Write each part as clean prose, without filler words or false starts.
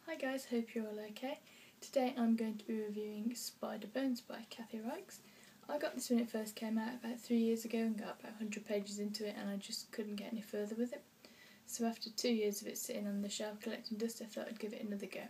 Hi guys, hope you're all okay. Today I'm going to be reviewing Spider Bones by Kathy Reichs. I got this when it first came out about 3 years ago and got about 100 pages into it, and I just couldn't get any further with it. So after 2 years of it sitting on the shelf collecting dust, I thought I'd give it another go.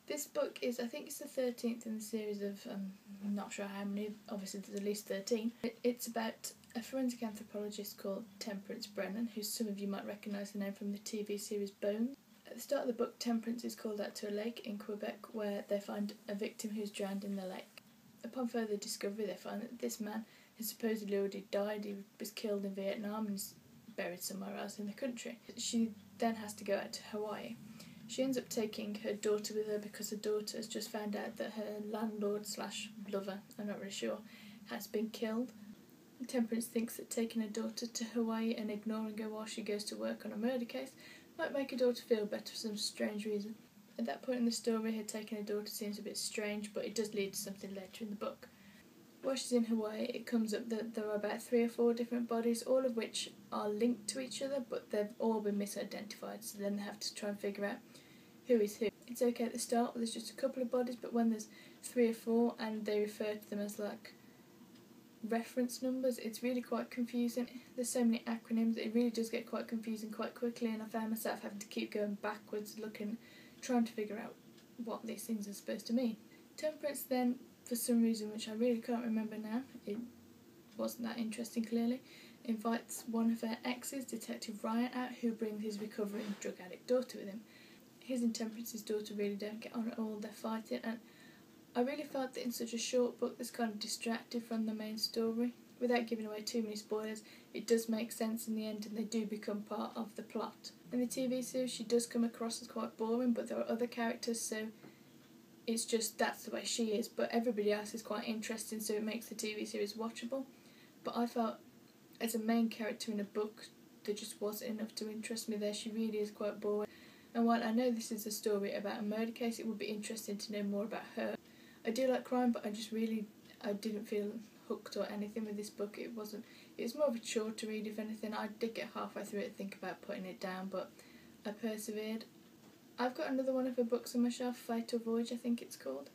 This book is, I think it's the 13th in the series of, I'm not sure how many, obviously there's at least 13. It's about a forensic anthropologist called Temperance Brennan, who some of you might recognise the name from the TV series Bones. At the start of the book, Temperance is called out to a lake in Quebec where they find a victim who's drowned in the lake. Upon further discovery, they find that this man has supposedly already died. He was killed in Vietnam and is buried somewhere else in the country. She then has to go out to Hawaii. She ends up taking her daughter with her because her daughter has just found out that her landlord / lover, I'm not really sure, has been killed. Temperance thinks that taking her daughter to Hawaii and ignoring her while she goes to work on a murder case might make her daughter feel better for some strange reason. At that point in the story, her taking her daughter seems a bit strange, but it does lead to something later in the book. While she's in Hawaii, it comes up that there are about 3 or 4 different bodies, all of which are linked to each other, but they've all been misidentified, so then they have to try and figure out who is who. It's okay at the start, there's just a couple of bodies, but when there's 3 or 4 and they refer to them as like reference numbers, it's really quite confusing. There's so many acronyms, it really does get quite confusing quite quickly, and I found myself having to keep going backwards looking, trying to figure out what these things are supposed to mean. Temperance then, for some reason which I really can't remember now, it wasn't that interesting clearly, invites one of her exes, Detective Ryan, out, who brings his recovering drug addict daughter with him. His and Temperance's daughter really don't get on at all, they're fighting, and I really felt that in such a short book this kind of distracted from the main story. Without giving away too many spoilers, it does make sense in the end and they do become part of the plot. In the TV series she does come across as quite boring, but there are other characters, so it's just that's the way she is, but everybody else is quite interesting, so it makes the TV series watchable. But I felt as a main character in a book there just wasn't enough to interest me there. She really is quite boring, and while I know this is a story about a murder case, it would be interesting to know more about her. I do like crime, but I didn't feel hooked or anything with this book. It was more of a chore to read, if anything. I did get halfway through it and think about putting it down, but I persevered. I've got another one of her books on my shelf, Fatal Voyage I think it's called.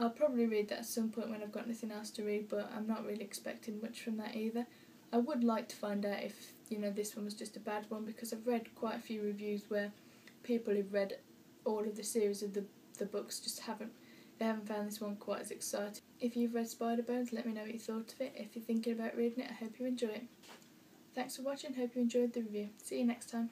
I'll probably read that at some point when I've got nothing else to read, but I'm not really expecting much from that either. I would like to find out if, this one was just a bad one, because I've read quite a few reviews where people who've read all of the series of the books just haven't found this one quite as exciting. If you've read Spider Bones, let me know what you thought of it. If you're thinking about reading it, I hope you enjoy it. Thanks for watching, hope you enjoyed the review. See you next time.